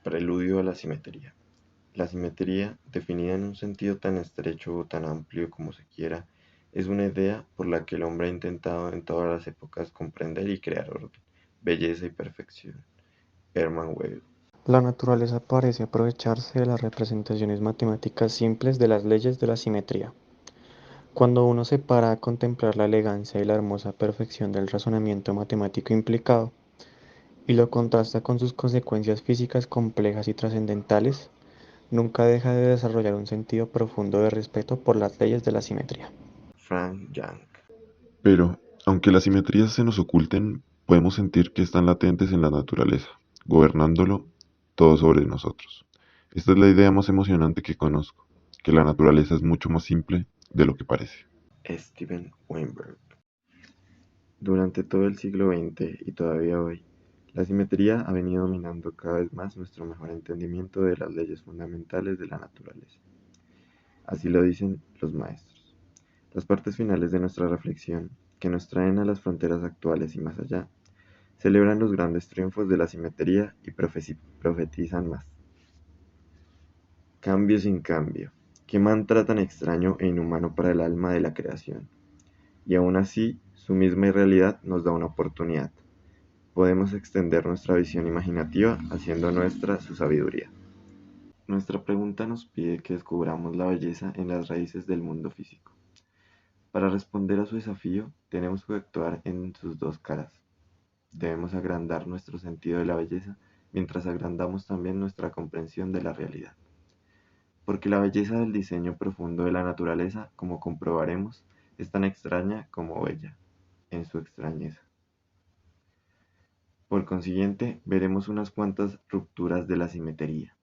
Preludio a la simetría. La simetría, definida en un sentido tan estrecho o tan amplio como se quiera, es una idea por la que el hombre ha intentado en todas las épocas comprender y crear orden, belleza y perfección. Hermann Weyl. La naturaleza parece aprovecharse de las representaciones matemáticas simples de las leyes de la simetría. Cuando uno se para a contemplar la elegancia y la hermosa perfección del razonamiento matemático implicado, y lo contrasta con sus consecuencias físicas complejas y trascendentales, nunca deja de desarrollar un sentido profundo de respeto por las leyes de la simetría. Frank Young. Pero, aunque las simetrías se nos oculten, podemos sentir que están latentes en la naturaleza, gobernándolo todo sobre nosotros. Esta es la idea más emocionante que conozco, que la naturaleza es mucho más simple de lo que parece. Steven Weinberg. Durante todo el siglo XX y todavía hoy, la simetría ha venido dominando cada vez más nuestro mejor entendimiento de las leyes fundamentales de la naturaleza. Así lo dicen los maestros. Las partes finales de nuestra reflexión, que nos traen a las fronteras actuales y más allá, celebran los grandes triunfos de la simetría y profetizan más. Cambio sin cambio. Qué mantra tan extraño e inhumano para el alma de la creación. Y aún así, su misma irrealidad nos da una oportunidad. Podemos extender nuestra visión imaginativa haciendo nuestra su sabiduría. Nuestra pregunta nos pide que descubramos la belleza en las raíces del mundo físico. Para responder a su desafío, tenemos que actuar en sus dos caras. Debemos agrandar nuestro sentido de la belleza mientras agrandamos también nuestra comprensión de la realidad. Porque la belleza del diseño profundo de la naturaleza, como comprobaremos, es tan extraña como bella, en su extrañeza. Por consiguiente, veremos unas cuantas rupturas de la simetría,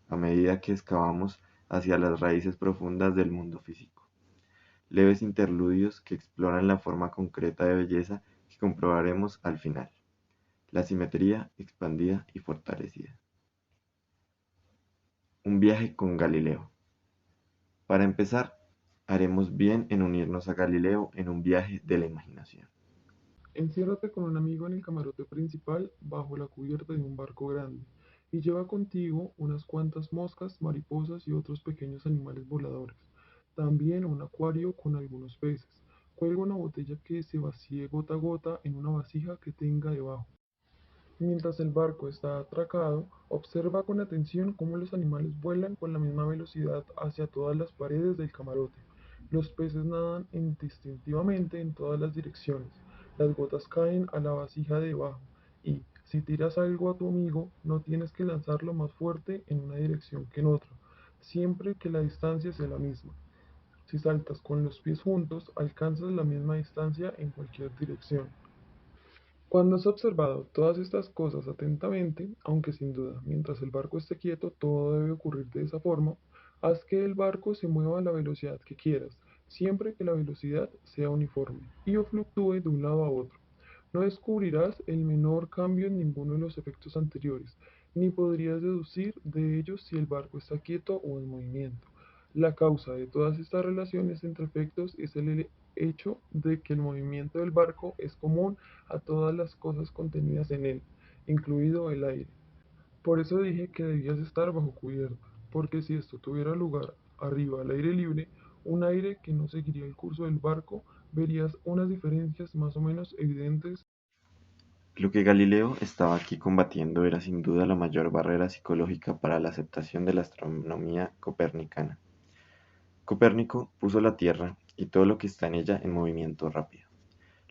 a medida que excavamos hacia las raíces profundas del mundo físico. Leves interludios que exploran la forma concreta de belleza que comprobaremos al final. La simetría expandida y fortalecida. Un viaje con Galileo. Para empezar, haremos bien en unirnos a Galileo en un viaje de la imaginación. Enciérrate con un amigo en el camarote principal bajo la cubierta de un barco grande y lleva contigo unas cuantas moscas, mariposas y otros pequeños animales voladores. También un acuario con algunos peces. Cuelga una botella que se vacíe gota a gota en una vasija que tenga debajo. Mientras el barco está atracado, observa con atención cómo los animales vuelan con la misma velocidad hacia todas las paredes del camarote. Los peces nadan indistintivamente en todas las direcciones. Las gotas caen a la vasija de debajo y, si tiras algo a tu amigo, no tienes que lanzarlo más fuerte en una dirección que en otra, siempre que la distancia sea la misma. Si saltas con los pies juntos, alcanzas la misma distancia en cualquier dirección. Cuando has observado todas estas cosas atentamente, aunque sin duda, mientras el barco esté quieto, todo debe ocurrir de esa forma, haz que el barco se mueva a la velocidad que quieras, siempre que la velocidad sea uniforme y o fluctúe de un lado a otro. No descubrirás el menor cambio en ninguno de los efectos anteriores, ni podrías deducir de ellos si el barco está quieto o en movimiento. La causa de todas estas relaciones entre efectos es el hecho de que el movimiento del barco es común a todas las cosas contenidas en él, incluido el aire. Por eso dije que debías estar bajo cubierta, porque si esto tuviera lugar arriba al aire libre, un aire que no seguiría el curso del barco, verías unas diferencias más o menos evidentes. Lo que Galileo estaba aquí combatiendo era sin duda la mayor barrera psicológica para la aceptación de la astronomía copernicana. Copérnico puso la Tierra y todo lo que está en ella en movimiento rápido,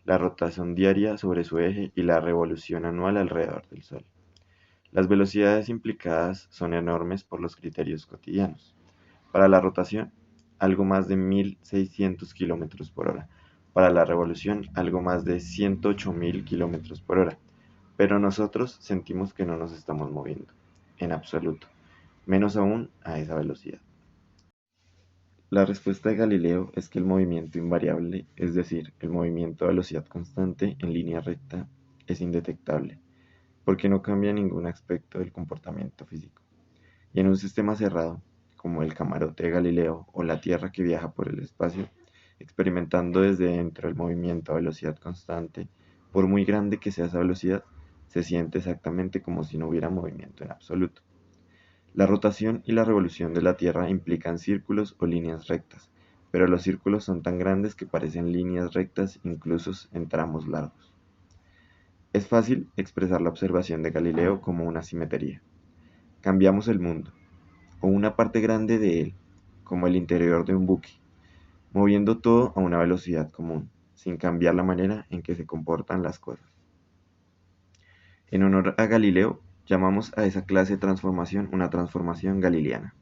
la rotación diaria sobre su eje y la revolución anual alrededor del Sol. Las velocidades implicadas son enormes por los criterios cotidianos. Para la rotación, algo más de 1600 kilómetros por hora. Para la revolución, algo más de 108.000 kilómetros por hora. Pero nosotros sentimos que no nos estamos moviendo, en absoluto, menos aún a esa velocidad. La respuesta de Galileo es que el movimiento invariable, es decir, el movimiento a velocidad constante en línea recta, es indetectable, porque no cambia ningún aspecto del comportamiento físico. Y en un sistema cerrado, como el camarote de Galileo o la Tierra que viaja por el espacio, experimentando desde dentro el movimiento a velocidad constante, por muy grande que sea esa velocidad, se siente exactamente como si no hubiera movimiento en absoluto. La rotación y la revolución de la Tierra implican círculos o líneas rectas, pero los círculos son tan grandes que parecen líneas rectas incluso en tramos largos. Es fácil expresar la observación de Galileo como una simetría. Cambiamos el mundo, o una parte grande de él, como el interior de un buque, moviendo todo a una velocidad común, sin cambiar la manera en que se comportan las cosas. En honor a Galileo, llamamos a esa clase de transformación una transformación galileana.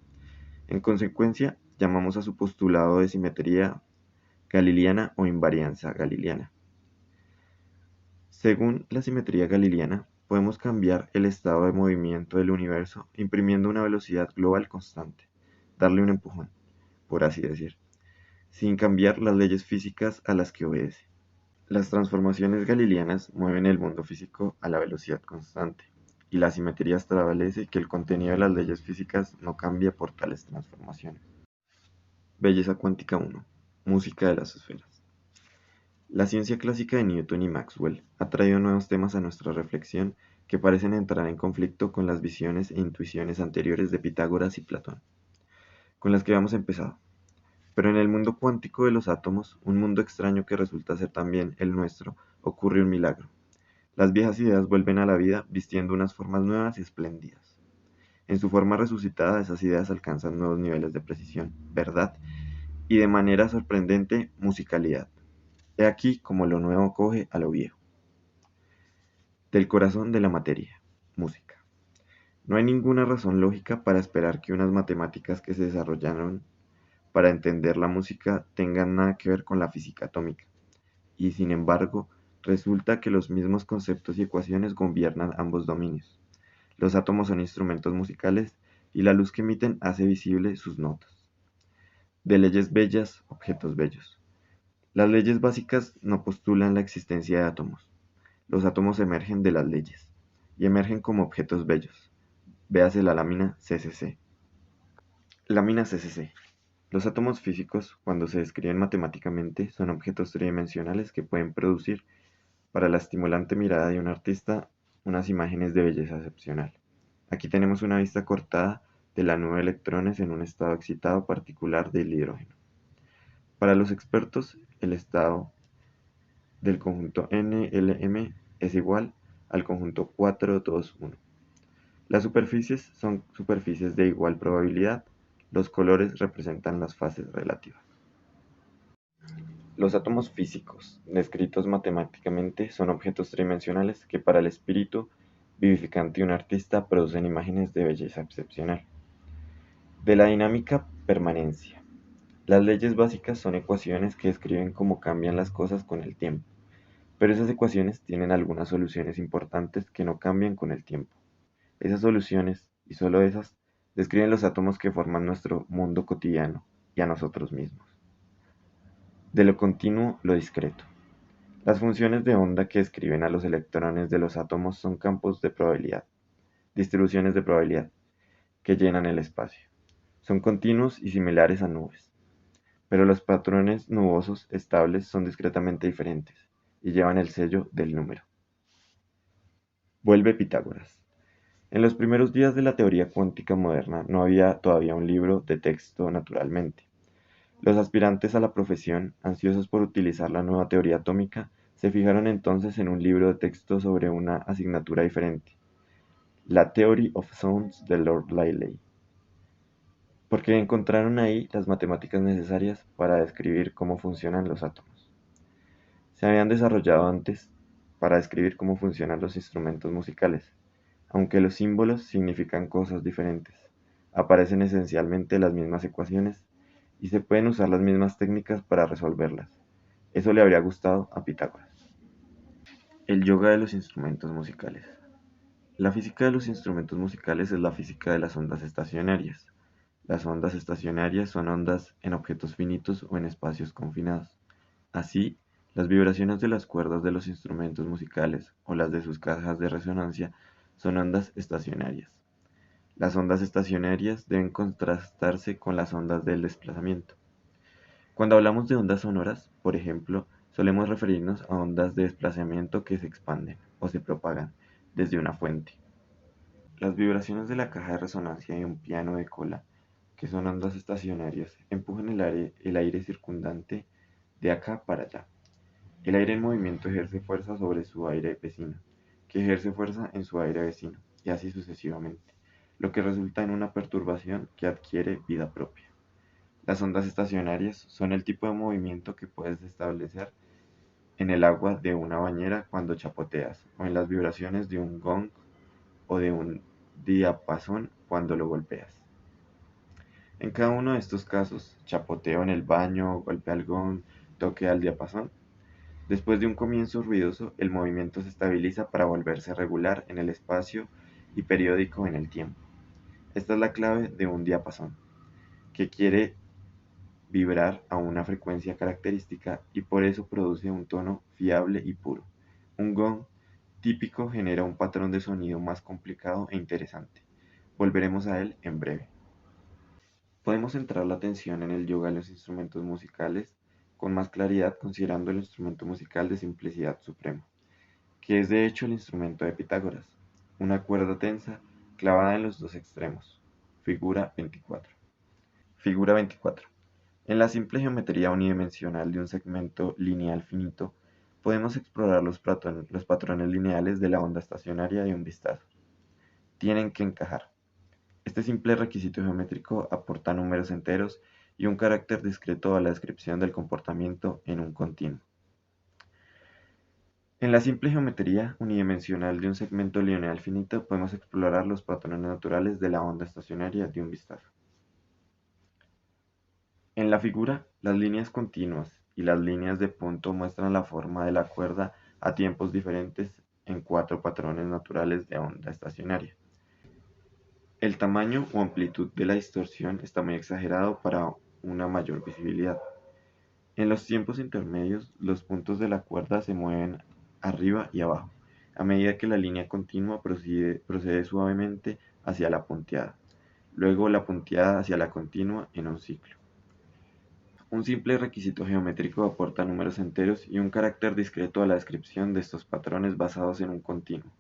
En consecuencia, llamamos a su postulado de simetría galileana o invarianza galileana. Según la simetría galileana, podemos cambiar el estado de movimiento del universo imprimiendo una velocidad global constante, darle un empujón, por así decir, sin cambiar las leyes físicas a las que obedece. Las transformaciones galileanas mueven el mundo físico a la velocidad constante, y la simetría establece que el contenido de las leyes físicas no cambia por tales transformaciones. Belleza cuántica 1. Música de las esferas. La ciencia clásica de Newton y Maxwell ha traído nuevos temas a nuestra reflexión que parecen entrar en conflicto con las visiones e intuiciones anteriores de Pitágoras y Platón, con las que habíamos empezado. Pero en el mundo cuántico de los átomos, un mundo extraño que resulta ser también el nuestro, ocurre un milagro. Las viejas ideas vuelven a la vida vistiendo unas formas nuevas y espléndidas. En su forma resucitada, esas ideas alcanzan nuevos niveles de precisión, verdad y, de manera sorprendente, musicalidad. He aquí como lo nuevo coge a lo viejo. Del corazón de la materia, música. No hay ninguna razón lógica para esperar que unas matemáticas que se desarrollaron para entender la música tengan nada que ver con la física atómica, y sin embargo, resulta que los mismos conceptos y ecuaciones gobiernan ambos dominios. Los átomos son instrumentos musicales y la luz que emiten hace visible sus notas. De leyes bellas, objetos bellos. Las leyes básicas no postulan la existencia de átomos. Los átomos emergen de las leyes, y emergen como objetos bellos. Véase la lámina CCC. Lámina CCC. Los átomos físicos, cuando se describen matemáticamente, son objetos tridimensionales que pueden producir, para la estimulante mirada de un artista, unas imágenes de belleza excepcional. Aquí tenemos una vista cortada de la nube de electrones en un estado excitado particular del hidrógeno. Para los expertos, el estado del conjunto NLM es igual al conjunto 4, 2, 1. Las superficies son superficies de igual probabilidad. Los colores representan las fases relativas. Los átomos físicos, descritos matemáticamente, son objetos tridimensionales que para el espíritu vivificante de un artista producen imágenes de belleza excepcional. De la dinámica, permanencia. Las leyes básicas son ecuaciones que describen cómo cambian las cosas con el tiempo, pero esas ecuaciones tienen algunas soluciones importantes que no cambian con el tiempo. Esas soluciones, y solo esas, describen los átomos que forman nuestro mundo cotidiano y a nosotros mismos. De lo continuo, lo discreto. Las funciones de onda que describen a los electrones de los átomos son campos de probabilidad, distribuciones de probabilidad, que llenan el espacio. Son continuos y similares a nubes, pero los patrones nubosos estables son discretamente diferentes y llevan el sello del número. Vuelve Pitágoras. En los primeros días de la teoría cuántica moderna no había todavía un libro de texto naturalmente. Los aspirantes a la profesión, ansiosos por utilizar la nueva teoría atómica, se fijaron entonces en un libro de texto sobre una asignatura diferente, la Theory of Sounds de Lord Rayleigh, porque encontraron ahí las matemáticas necesarias para describir cómo funcionan los átomos. Se habían desarrollado antes para describir cómo funcionan los instrumentos musicales, aunque los símbolos significan cosas diferentes. Aparecen esencialmente las mismas ecuaciones y se pueden usar las mismas técnicas para resolverlas. Eso le habría gustado a Pitágoras. El yoga de los instrumentos musicales. La física de los instrumentos musicales es la física de las ondas estacionarias. Las ondas estacionarias son ondas en objetos finitos o en espacios confinados. Así, las vibraciones de las cuerdas de los instrumentos musicales o las de sus cajas de resonancia son ondas estacionarias. Las ondas estacionarias deben contrastarse con las ondas del desplazamiento. Cuando hablamos de ondas sonoras, por ejemplo, solemos referirnos a ondas de desplazamiento que se expanden o se propagan desde una fuente. Las vibraciones de la caja de resonancia de un piano de cola, que son ondas estacionarias, empujan el aire circundante de acá para allá. El aire en movimiento ejerce fuerza sobre su aire vecino, que ejerce fuerza en su aire vecino, y así sucesivamente, lo que resulta en una perturbación que adquiere vida propia. Las ondas estacionarias son el tipo de movimiento que puedes establecer en el agua de una bañera cuando chapoteas, o en las vibraciones de un gong o de un diapasón cuando lo golpeas. En cada uno de estos casos, chapoteo en el baño, golpe al gong, toque al diapasón, después de un comienzo ruidoso, el movimiento se estabiliza para volverse regular en el espacio y periódico en el tiempo. Esta es la clave de un diapasón, que quiere vibrar a una frecuencia característica y por eso produce un tono fiable y puro. Un gong típico genera un patrón de sonido más complicado e interesante. Volveremos a él en breve. Podemos centrar la atención en el yoga de los instrumentos musicales con más claridad considerando el instrumento musical de simplicidad suprema, que es de hecho el instrumento de Pitágoras, una cuerda tensa clavada en los dos extremos. Figura 24. Figura 24. En la simple geometría unidimensional de un segmento lineal finito, podemos explorar los patrones lineales de la onda estacionaria de un vistazo. Tienen que encajar. Este simple requisito geométrico aporta números enteros y un carácter discreto a la descripción del comportamiento en un continuo. En la simple geometría unidimensional de un segmento lineal finito podemos explorar los patrones naturales de la onda estacionaria de un vistazo. En la figura, las líneas continuas y las líneas de punto muestran la forma de la cuerda a tiempos diferentes en 4 patrones naturales de onda estacionaria. El tamaño o amplitud de la distorsión está muy exagerado para una mayor visibilidad. En los tiempos intermedios, los puntos de la cuerda se mueven arriba y abajo, a medida que la línea continua procede suavemente hacia la punteada, luego la punteada hacia la continua en un ciclo. Un simple requisito geométrico aporta números enteros y un carácter discreto a la descripción de estos patrones basados en un continuo.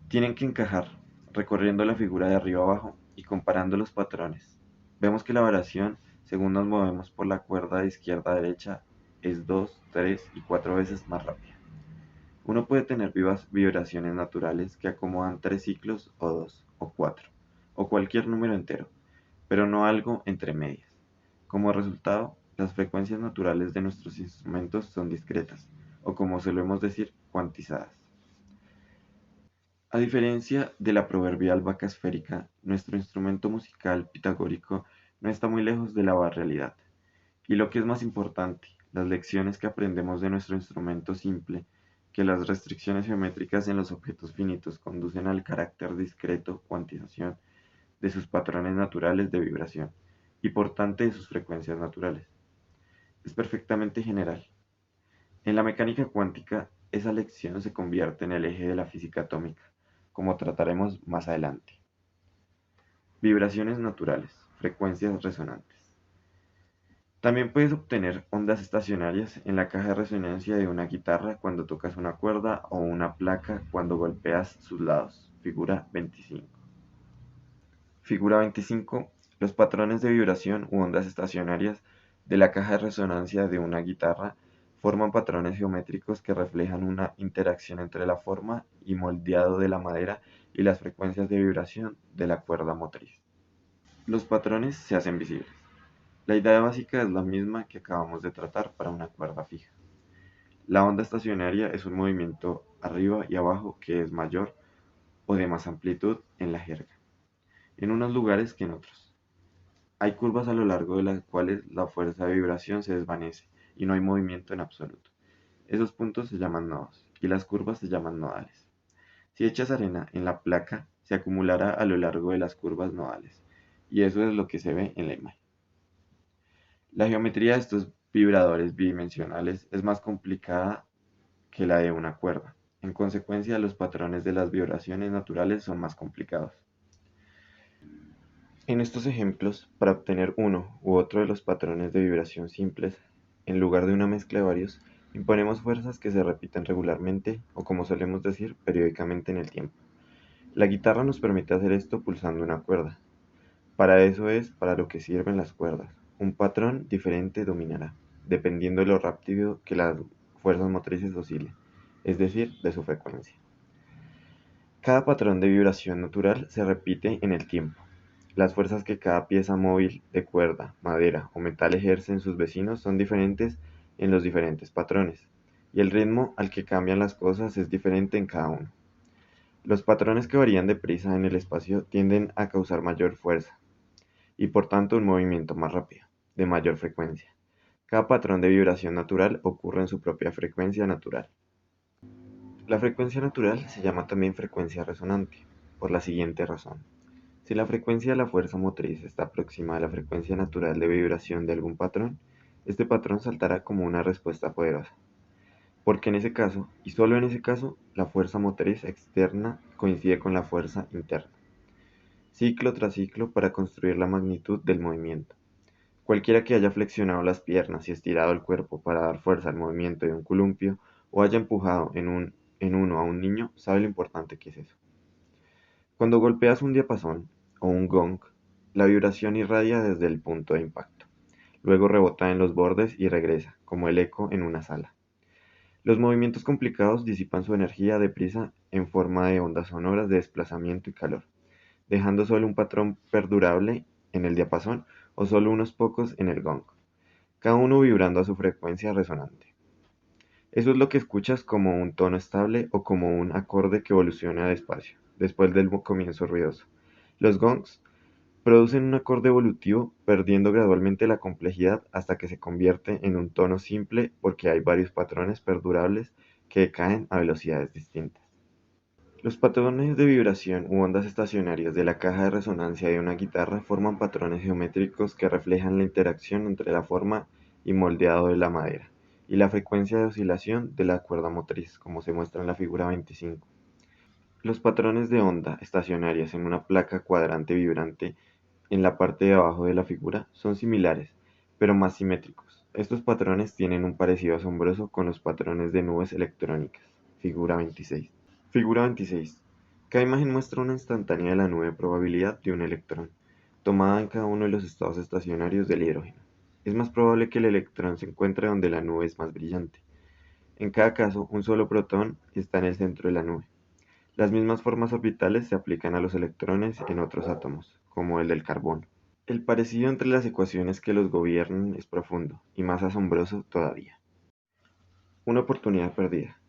Tienen que encajar, recorriendo la figura de arriba abajo y comparando los patrones. Vemos que la variación, según nos movemos por la cuerda de izquierda a derecha, es 2, 3 y 4 veces más rápida. Uno puede tener vibraciones naturales que acomodan 3 ciclos o 2 o 4 o cualquier número entero, pero no algo entre medias. Como resultado, las frecuencias naturales de nuestros instrumentos son discretas, o como solemos decir, cuantizadas. A diferencia de la proverbial vaca esférica, nuestro instrumento musical pitagórico no está muy lejos de la realidad. Y lo que es más importante, las lecciones que aprendemos de nuestro instrumento simple, que las restricciones geométricas en los objetos finitos conducen al carácter discreto cuantización de sus patrones naturales de vibración, y por tanto de sus frecuencias naturales. Es perfectamente general. En la mecánica cuántica, esa lección se convierte en el eje de la física atómica, como trataremos más adelante. Vibraciones naturales, frecuencias resonantes. También puedes obtener ondas estacionarias en la caja de resonancia de una guitarra cuando tocas una cuerda o una placa cuando golpeas sus lados. Figura 25. Figura 25. Los patrones de vibración u ondas estacionarias de la caja de resonancia de una guitarra forman patrones geométricos que reflejan una interacción entre la forma y moldeado de la madera y las frecuencias de vibración de la cuerda motriz. Los patrones se hacen visibles. La idea básica es la misma que acabamos de tratar para una cuerda fija. La onda estacionaria es un movimiento arriba y abajo que es mayor o de más amplitud en la jerga, en unos lugares que en otros. Hay curvas a lo largo de las cuales la fuerza de vibración se desvanece y no hay movimiento en absoluto. Esos puntos se llaman nodos y las curvas se llaman nodales. Si echas arena en la placa, se acumulará a lo largo de las curvas nodales, y eso es lo que se ve en la imagen. La geometría de estos vibradores bidimensionales es más complicada que la de una cuerda. En consecuencia, los patrones de las vibraciones naturales son más complicados. En estos ejemplos, para obtener uno u otro de los patrones de vibración simples, en lugar de una mezcla de varios, imponemos fuerzas que se repiten regularmente o, como solemos decir, periódicamente en el tiempo. La guitarra nos permite hacer esto pulsando una cuerda. Para eso es para lo que sirven las cuerdas. Un patrón diferente dominará, dependiendo de lo rápido que las fuerzas motrices oscilen, es decir, de su frecuencia. Cada patrón de vibración natural se repite en el tiempo. Las fuerzas que cada pieza móvil de cuerda, madera o metal ejerce en sus vecinos son diferentes en los diferentes patrones, y el ritmo al que cambian las cosas es diferente en cada uno. Los patrones que varían de prisa en el espacio tienden a causar mayor fuerza, y por tanto un movimiento más rápido, de mayor frecuencia. Cada patrón de vibración natural ocurre en su propia frecuencia natural. La frecuencia natural se llama también frecuencia resonante, por la siguiente razón. Si la frecuencia de la fuerza motriz está próxima a la frecuencia natural de vibración de algún patrón, este patrón saltará como una respuesta poderosa, porque en ese caso, y solo en ese caso, la fuerza motriz externa coincide con la fuerza interna. Ciclo tras ciclo para construir la magnitud del movimiento. Cualquiera que haya flexionado las piernas y estirado el cuerpo para dar fuerza al movimiento de un columpio o haya empujado en uno a un niño sabe lo importante que es eso. Cuando golpeas un diapasón o un gong, la vibración irradia desde el punto de impacto. Luego rebota en los bordes y regresa, como el eco en una sala. Los movimientos complicados disipan su energía deprisa en forma de ondas sonoras de desplazamiento y calor, dejando solo un patrón perdurable en el diapasón o solo unos pocos en el gong, cada uno vibrando a su frecuencia resonante. Eso es lo que escuchas como un tono estable o como un acorde que evoluciona despacio, después del comienzo ruidoso. Los gongs producen un acorde evolutivo perdiendo gradualmente la complejidad hasta que se convierte en un tono simple porque hay varios patrones perdurables que decaen a velocidades distintas. Los patrones de vibración u ondas estacionarias de la caja de resonancia de una guitarra forman patrones geométricos que reflejan la interacción entre la forma y moldeado de la madera y la frecuencia de oscilación de la cuerda motriz, como se muestra en la figura 25. Los patrones de onda estacionarias en una placa cuadrante vibrante en la parte de abajo de la figura son similares, pero más simétricos. Estos patrones tienen un parecido asombroso con los patrones de nubes electrónicas. Figura 26. Figura 26. Cada imagen muestra una instantánea de la nube de probabilidad de un electrón, tomada en cada uno de los estados estacionarios del hidrógeno. Es más probable que el electrón se encuentre donde la nube es más brillante. En cada caso, un solo protón está en el centro de la nube. Las mismas formas orbitales se aplican a los electrones en otros átomos, como el del carbono. El parecido entre las ecuaciones que los gobiernan es profundo, y más asombroso todavía. Una oportunidad perdida.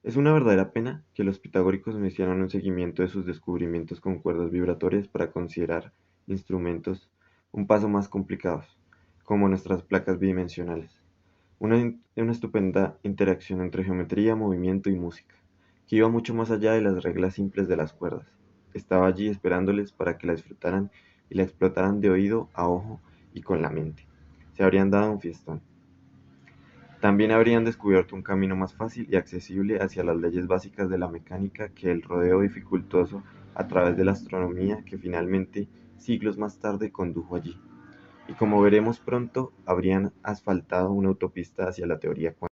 Es una verdadera pena que los pitagóricos no hicieran un seguimiento de sus descubrimientos con cuerdas vibratorias para considerar instrumentos un paso más complicados, como nuestras placas bidimensionales. Una estupenda interacción entre geometría, movimiento y música, que iba mucho más allá de las reglas simples de las cuerdas. Estaba allí esperándoles para que la disfrutaran y la explotaran de oído a ojo y con la mente. Se habrían dado un fiestón. También habrían descubierto un camino más fácil y accesible hacia las leyes básicas de la mecánica que el rodeo dificultoso a través de la astronomía que finalmente, siglos más tarde, condujo allí. Y como veremos pronto, habrían asfaltado una autopista hacia la teoría cuántica.